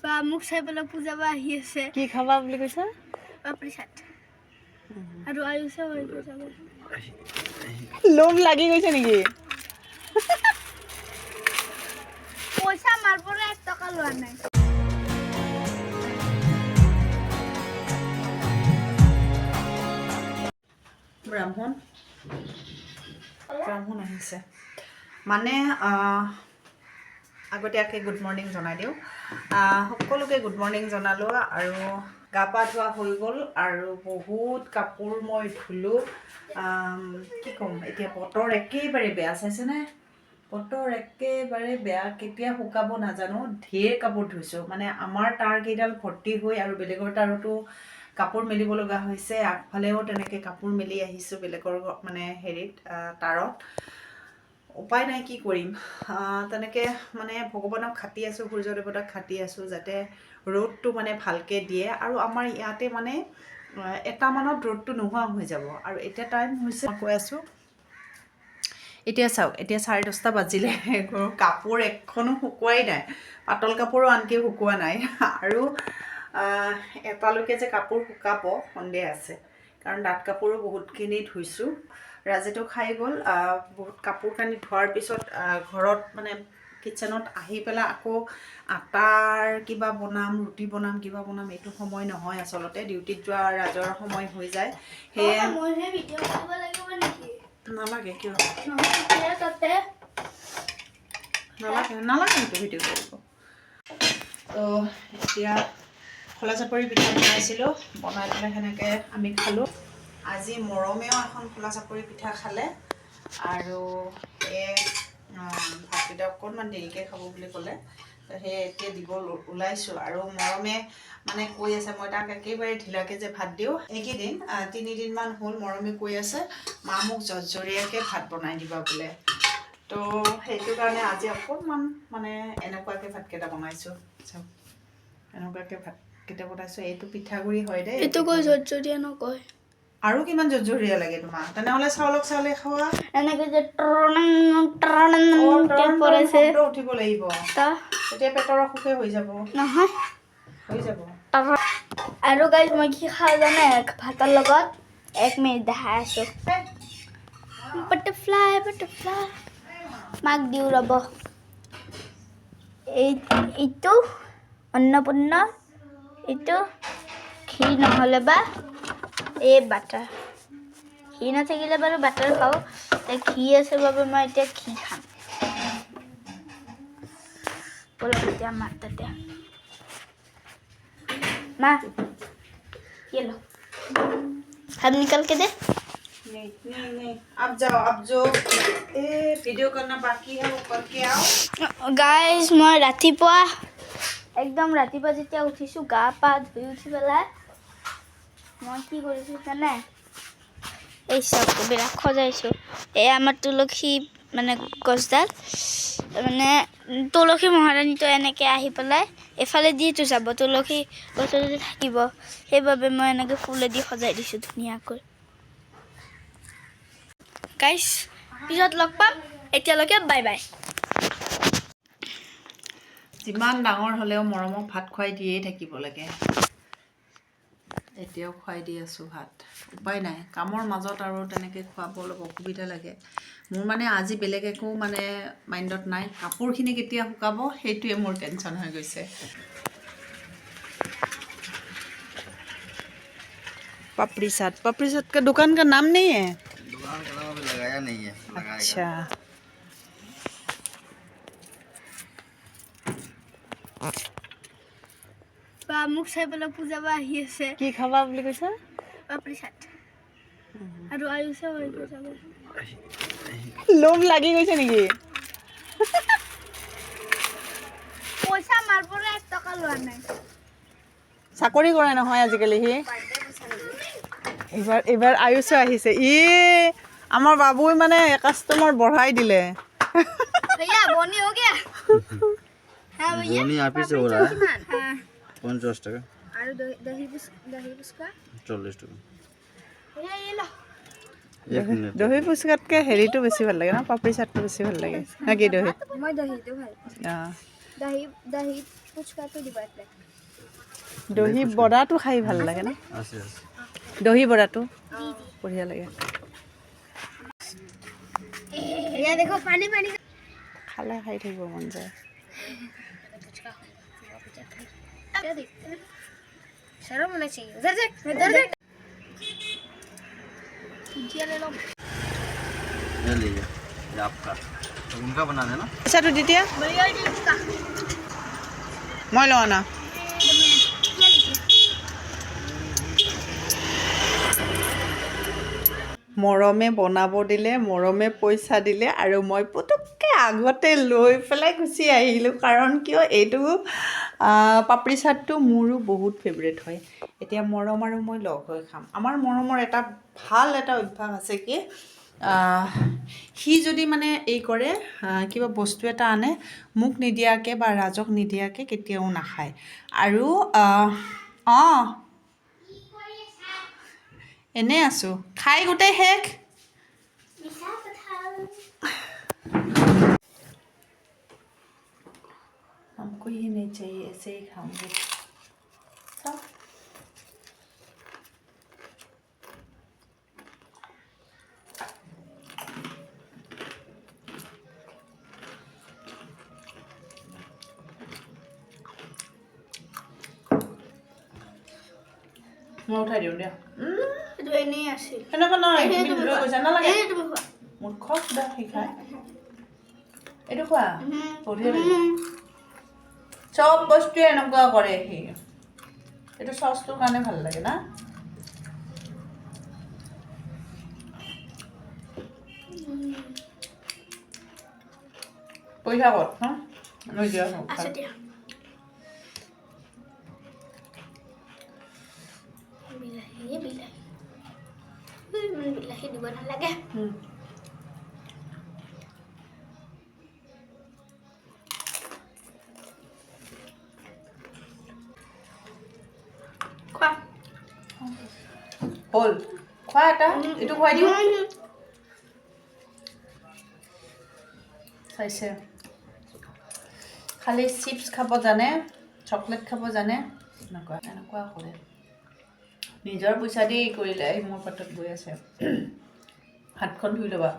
বা মোক চাই পেলাই পূজাবা আহি আছে কি খাবা বুলি কৈছা পাপৰি চাট আৰু আয়ুষে হৈ গৈছে লোভ লাগি গৈছে নেকি পইচা মাৰ পৰা 1 টকা লোৱা নাই ব্ৰাহ্মণ আহিছে মানে আগতীয়াকৈ গুড মৰ্ণিং জনাই দিওঁ সকলোকে গুড মৰ্ণিং জনালোঁ আৰু গা পা ধোৱা হৈ গ'ল আৰু বহুত কাপোৰ মই ধুলোঁ কি ক'ম এতিয়া বতৰ একেবাৰে বেয়া চাইছেনে বতৰ একেবাৰে বেয়া কেতিয়া শুকাব নাজানো ঢেৰ কাপোৰ ধুইছোঁ মানে আমাৰ তাৰকেইডাল ভৰ্তি হৈ আৰু বেলেগৰ তাৰতো কাপোৰ মেলিব লগা হৈছে আগফালেও তেনেকৈ কাপোৰ মেলি আহিছোঁ বেলেগৰ মানে হেৰিত তাৰত উপায় নাই কি কৰিম তেনেকৈ মানে ভগৱানক খাটি আছোঁ সূৰ্য দেৱতাক খাটি আছোঁ যাতে ৰ'দটো মানে ভালকৈ দিয়ে আৰু আমাৰ ইয়াতে মানে এটামানত ৰ'দটো নোহোৱা হৈ যাব আৰু এতিয়া টাইম হৈছে কৈ আছোঁ এতিয়া চাওক এতিয়া 10:30 বাজিলে কাপোৰ এখনো শুকুৱাই নাই পাতল কাপোৰো আনকি শুকোৱা নাই আৰু এটালৈকে যে কাপোৰ শুকাব সন্দেহ আছে কাৰণ ডাঠ কাপোৰো বহুতখিনি ধুইছোঁ ৰাজেটো খাই গ'ল বহুত কাপোৰ কানি ধোৱাৰ পিছত ঘৰত মানে কিটচেনত আহি পেলাই আকৌ আটাৰ কিবা বনাম ৰুটি বনাম কিবা বনাম এইটো সময় নহয় আচলতে ডিউটিত যোৱা ৰাজৰ সময় হৈ যায় সেয়ে নালাগে কিয় নালাগে এইটো ভিডিঅ' কৰিব তো এতিয়া খোলা চাপৰি পিঠা বনাইছিলোঁ বনাই পেলাই সেনেকৈ আমি খালোঁ আজি মৰমেও এখন খোলা চাপৰি পিঠা খালে আৰু এই ভাতকেইটা অকণমান দেৰিকৈ খাব বুলি ক'লে সেই এতিয়া দিব ওলাইছোঁ আৰু মৰমে মানে কৈ আছে মই তাক একেবাৰে ঢিলাকৈ যে ভাত দিওঁ এইকেইদিন 3 দিনমান হ'ল মৰমে কৈ আছে মা মোক জৰজৰীয়াকৈ ভাত বনাই দিবা বোলে তো সেইটো কাৰণে আজি অকণমান মানে এনেকুৱাকৈ ভাতকেইটা বনাইছোঁ চাওক এনেকুৱাকৈ ভাতকেইটা বনাইছোঁ এইটো পিঠাগুড়ি হয় দেই এইটো কৈ জৰজৰীয়া নকয় আৰু কিমান জৰজৰীয়া লাগে তোমাক তেনেহ'লে চাউলে খোৱা এনেকৈ যে পৰিছে উঠিব লাগিব তেতিয়া পেটৰ অসুখে হৈ যাব নহয় হৈ যাব আৰু গাইজ মই কি খাওঁ জানে ভাতৰ লগত 1 মিনিট দেখাই আছোঁ বাটাৰফ্লাই মাক দিওঁ ৰ'ব এইটো অন্নপূৰ্ণা এইটো ঘি নহ'লে বা এই বাটাৰ ঘি নাথাকিলে বাৰু বাটাৰ খাওঁ ঘি আছে বাবে মই এতিয়া ঘি খাম बोलो बेटा मार देते माँ ये लो हम निकल के दे नहीं अब जाओ अब जो वीडियो करना बाकी है वो करके आओ गाइस मैं रातिपुआ एकदम रातिपुआ যেতিয়া উঠিছো গা পা ধুই উঠি পেলাই মই কি কৰিছো জানে এই সব বিৰাট খজাইছো এই আমাৰ তুলসী মানে গছডাল মানে তুলসী মহাৰাণীটো এনেকৈ আহি পেলাই এফালে দিটো যাব তুলসী গছটো যদি থাকিব সেইবাবে মই এনেকৈ ফুলেদি সজাই দিছোঁ ধুনীয়াকৈ গাইছ পিছত লগ পাম এতিয়ালৈকে বাই বাই যিমান ডাঙৰ হ'লেও মৰমক ভাত খুৱাই দিয়েই থাকিব লাগে এতিয়াও খুৱাই দি আছোঁ ভাত উপায় নাই কামৰ মাজত আৰু তেনেকৈ খুৱাব অলপ অসুবিধা লাগে মোৰ মানে আজি বেলেগ একো মানে মাইণ্ডত নাই কাপোৰখিনি কেতিয়া শুকাব সেইটোৱে মোৰ টেনশ্যন হৈ গৈছে पापड़ी चाट का दुकान का नाम नहीं है दुकान का नाम अभी लगाया नहीं है अच्छा বা মোক চাই পেলাই পূজাবা আহি আছে কি খাবা বুলি কৈছা পাপৰি চাট আৰু আয়ুষে হৈ গৈছে লোভ লাগি গৈছে নেকি পইচা মাৰ পৰা 1 টকা লোৱা নাই চাকৰি কৰে নহয় আজিকালি সি এইবাৰ আয়ুষে আহিছে আমাৰ বাবুই মানে কাষ্টমাৰ বঢ়াই দিলে भैया बोनी हो गया हां भैया बोनी आप ही से हो रहा है हां 50 টাকা और दही पुस्का 40 টাকা भैया ये लो एक मिनट দহি পুচকাতকৈ হেৰিটো বেছি ভাল লাগে ন পাপৰি চাটটো বেছি ভাল লাগে নাকি দহি মই দহিটো ভাল অঁ দহি ফুচকাটো দিবা এটা দহি বৰাটো খাই ভাল লাগে ন আছে আছে দহি বৰাটো বঢ়িয়া লাগে এয়া দেখো পানী পানী খালে খাই থাকিব মন যায় शर्म होना चाहिए उधर देख इधर देख भुजिया ले लो ये लीजिए ये आपका तो उनका बना देना পইচাটো তেতিয়া बढ़िया है इसका মই লওঁ না क्या लीजिए মৰমে বনাব দিলে মৰমে পইচা দিলে আৰু মই পুতুককৈ আগতে লৈ পেলাই গুচি আহিলোঁ কাৰণ কিয় এইটো পাপৰি চাটটো মোৰো বহুত ফেভৰেট হয় এতিয়া মৰম আৰু মই লগ হৈ খাম আমাৰ মৰমৰ এটা ভাল এটা অভ্যাস আছে কি সি যদি মানে এই কৰে কিবা বস্তু এটা আনে মোক নিদিয়াকৈ বা ৰাজক নিদিয়াকৈ কেতিয়াও নাখায় আৰু অঁ এনে আছোঁ খাই গোটেই শেষ मिसा पठाओ हमको ये नहीं चाहिए ऐसे ही खाऊंगे सब मैं उठा दियो दिया तो नहीं आसी এনেকুৱা নহয় এইটো তুমি লৈ গৈছা নালাগে মূৰ্খ সুধা শিকায় এইটো খোৱা বঢ়িয়া লাগে চব বস্তুৱে এনেকুৱা কৰে সি এইটো চচটোৰ কাৰণে ভাল লাগে না পইচা ক'ত হা লৈ দিয়া अच्छा दिया बिलाही बिलाही बिलाही দিব নালাগে খোৱা হ'ল খোৱা এটা এইটো খুৱাই দিওঁ চাইছে খালি চিপছ খাব জানে চকলেট খাব জানে এনেকুৱা এনেকুৱা কৰে নিজৰ পইচা দি কৰিলে এই মোৰ পেটত গৈ আছে হাতখন ধুই ল'বা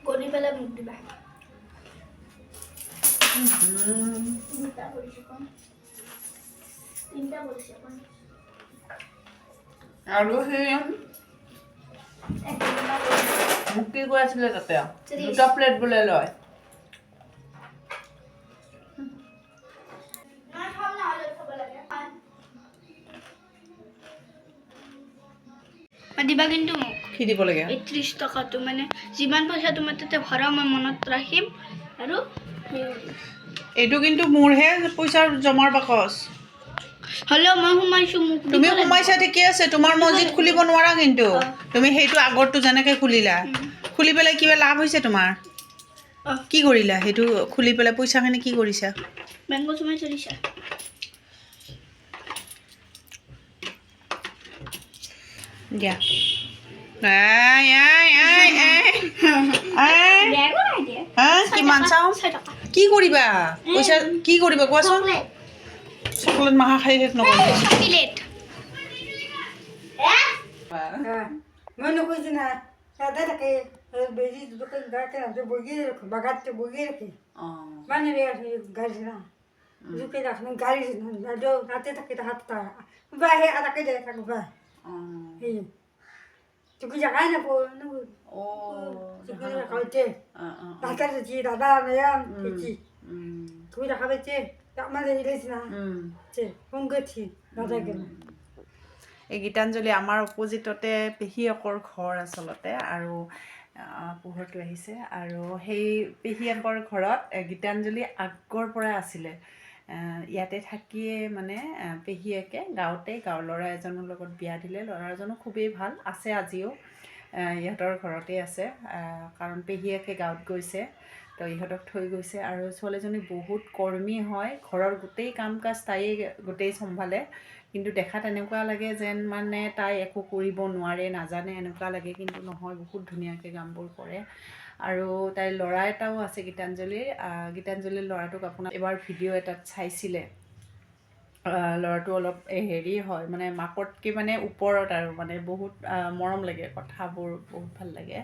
গলি পেলাই মুখ দিবা তিনিটা কৰিছে কোন তিনিটা কৰিছে কোন আৰু সেই মোক কি কৈ আছিলে তাতে দুটা প্লেট বোলে লয় দিবা কিন্তু মোক কি দিব লাগে ৩০ টকাটো মানে যিমান পইচা তোমাৰ তাতে ভৰা মই মনত ৰাখিম আৰু এইটো কিন্তু মোৰহে পইচাৰ জমাৰ বাকচ হ'লেও মই সোমাইছো মোক তুমি সোমাইছা ঠিকে আছে তোমাৰ মছজিদ খুলিব নোৱাৰা কিন্তু তুমি সেইটো আগৰটো যেনেকৈ খুলিলা খুলি পেলাই কিবা লাভ হৈছে তোমাৰ কি কৰিলা সেইটো খুলি পেলাই পইচাখিনি কি কৰিছা বেংক সোমাই চলিছা দিয়া আই আই আই আই বেগো নাই দিয়ে কিমান চাওঁ 6 টকা কি কৰিবা পইচা কি কৰিবা কোৱাচোন চকলেট মাহা খাই শেষ নকৰিবা চকলেট মই নকৈছো না তাতে থাকে বেজি দোকান গাতে আছে বগি রাখো বাগাতে বগি রাখে মানে রে গাড়ি না দুকে রাখনো গাড়ি না जो রাতে থাকে তা হাতটা বাহে আটাকে দে থাকো বা এই তুই জায়গা না পো না ও তুই রাখাইতে দাদা জি দাদা না কি তুই রাখাইতে আমাদের ইলেছ না যে পঙ্গতি দাদা গেল এই গীতাঞ্জলি আমাৰ অপজিটতে পেহীয়েকৰ ঘৰ আচলতে আৰু পোহৰটো আহিছে আৰু সেই পেহীয়েকৰ ঘৰত গীতাঞ্জলি আগৰ পৰা আছিলে ইয়াতে থাকিয়ে মানে পেহীয়েকে গাঁৱৰ ল'ৰা এজনৰ লগত বিয়া দিলে ল'ৰাজনো খুবেই ভাল আছে আজিও ইহঁতৰ ঘৰতে আছে কাৰণ পেহীয়েকে গাঁৱত গৈছে তো ইহঁতক থৈ গৈছে আৰু ছোৱালীজনী বহুত কৰ্মী হয় ঘৰৰ গোটেই কাম কাজ তাইয়ে গোটেই চম্ভালে কিন্তু দেখাত এনেকুৱা লাগে যেন মানে তাই একো কৰিব নোৱাৰে নাজানে এনেকুৱা লাগে, কিন্তু নহয়, বহুত ধুনীয়াকৈ কামবোৰ কৰে। আৰু তাইৰ ল'ৰা এটাও আছে গীতাঞ্জলিৰ। গীতাঞ্জলিৰ ল'ৰাটোক আপোনাৰ এবাৰ ভিডিঅ' এটাত চাইছিলে। ল'ৰাটো অলপ হেৰি হয় মানে মাকতকৈ মানে ওপৰত আৰু মানে বহুত মৰম লাগে, কথাবোৰ বহুত ভাল লাগে।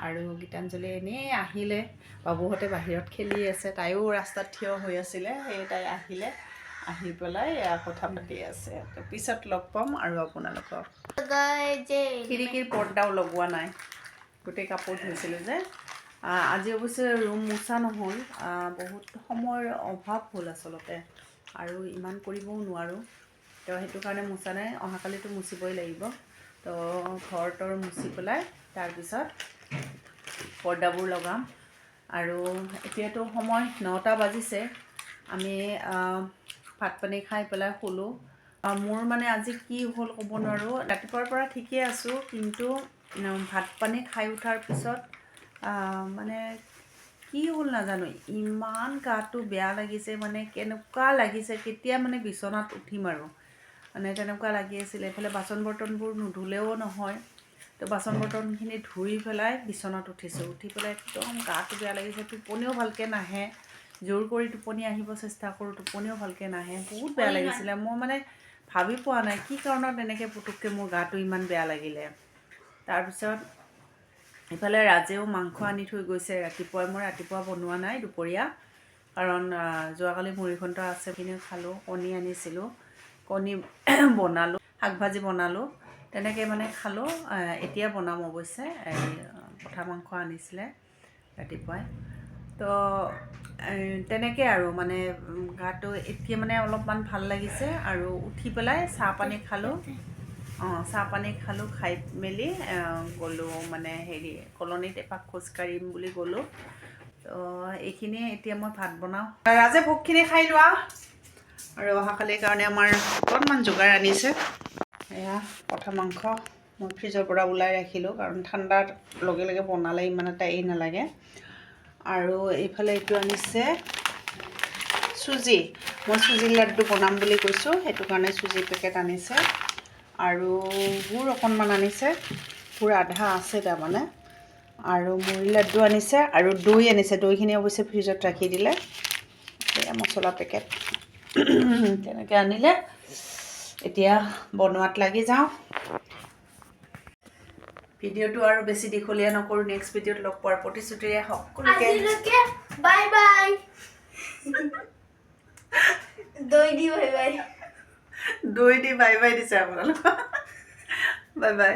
আৰু গীতাঞ্জলি এনেই আহিলে, বাবুহঁতে বাহিৰত খেলি আছে, তাইও ৰাস্তাত থিয় হৈ আছিলে, সেই তাই আহিলে, আহি পেলাই কথা পাতি আছে। তো পিছত লগ পাম আৰু আপোনালোকক। খিৰিকীৰ পৰ্দাও লগোৱা নাই, গোটেই কাপোৰ ধুইছিলোঁ যে। আজি অৱশ্যে ৰুম মোচা নহ'ল, বহুত সময়ৰ অভাৱ হ'ল আচলতে, আৰু ইমান কৰিবও নোৱাৰোঁ, তো সেইটো কাৰণে মোচা নাই। অহাকালিতো মুচিবই লাগিব। তো ঘৰটোৰ মুচি পেলাই তাৰপিছত পৰ্দাবোৰ লগাম। আৰু এতিয়াতো সময় 9টা বাজিছে, আমি ভাত পানী খাই পেলাই শুলোঁ। মোৰ মানে আজি কি হ'ল ক'ব নোৱাৰোঁ, ৰাতিপুৱাৰ পৰা ঠিকেই আছোঁ, কিন্তু ভাত পানী খাই উঠাৰ পিছত মানে কি হ'ল নাজানো, ইমান গাটো বেয়া লাগিছে, মানে কেনেকুৱা লাগিছে কেতিয়া মানে বিচনাত উঠিম আৰু মানে তেনেকুৱা লাগি আছিলে। এইফালে বাচন বৰ্তনবোৰ নুধুলেও নহয়, তো বাচন বৰ্তনখিনি ধুই পেলাই বিচনাত উঠিছোঁ। উঠি পেলাই একদম গাটো বেয়া লাগিছে, টোপনিও ভালকৈ নাহে, জোৰ কৰি টোপনি আহিব চেষ্টা কৰোঁ, টোপনিও ভালকৈ নাহে, বহুত বেয়া লাগিছিলে। মই মানে ভাবি পোৱা নাই কি কাৰণত এনেকৈ পুটুককৈ মোৰ গাটো ইমান বেয়া লাগিলে। তাৰপিছত ইফালে ৰাজেও মাংস আনি থৈ গৈছে ৰাতিপুৱাই, মই ৰাতিপুৱা বনোৱা নাই, দুপৰীয়া, কাৰণ যোৱাকালি মুড়িঘণ্টা আছে, সেইখিনিও খালোঁ। কণী আনিছিলোঁ, কণী বনালোঁ, শাক ভাজি বনালোঁ, তেনেকৈ মানে খালোঁ। এতিয়া বনাম অৱশ্যে, পঠা মাংস আনিছিলে ৰাতিপুৱাই। তো তেনেকৈ আৰু মানে গাটো এতিয়া মানে অলপমান ভাল লাগিছে। আৰু উঠি পেলাই চাহ পানী খালোঁ, চাহ পানী খালোঁ, খাই মেলি গ'লোঁ মানে হেৰি কলনীত এপাক খোজকাঢ়িম বুলি গ'লোঁ। তো এইখিনিয়ে, এতিয়া মই ভাত বনাওঁ। ৰাজে ভোগখিনি খাই লোৱা, আৰু অহাকালিৰ কাৰণে আমাৰ অকণমান যোগাৰ আনিছে। এয়া পঠা মাংস মই ফ্ৰিজৰ পৰা ওলাই ৰাখিলোঁ, কাৰণ ঠাণ্ডাৰ লগে লগে বনালে ইমান এটা নালাগে। আৰু এইফালে এইটো আনিছে চুজি, মই চুজি লাড্ডু বনাম বুলি কৈছোঁ, সেইটো কাৰণে চুজি পেকেট আনিছে। আৰু গুড় অকণমান আনিছে, গুড় আধা আছে তাৰমানে। আৰু মুড়ি লাড্ডু আনিছে, আৰু দৈ আনিছে, দৈখিনি অৱশ্যে ফ্ৰিজত ৰাখি দিলে। এয়া মছলা পেকেট তেনেকৈ আনিলে। এতিয়া বনোৱাত লাগি যাওঁ। ভিডিঅ'টো আৰু বেছি দীঘলীয়া নকৰোঁ, নেক্সট ভিডিঅ'ত লগ পোৱাৰ প্ৰতিশ্ৰুতিৰে সকলোকে বাই বাই। দৈ দি বাই বাই, দৈ দি বাই বাই দিছে আপোনালোক। Bye bye.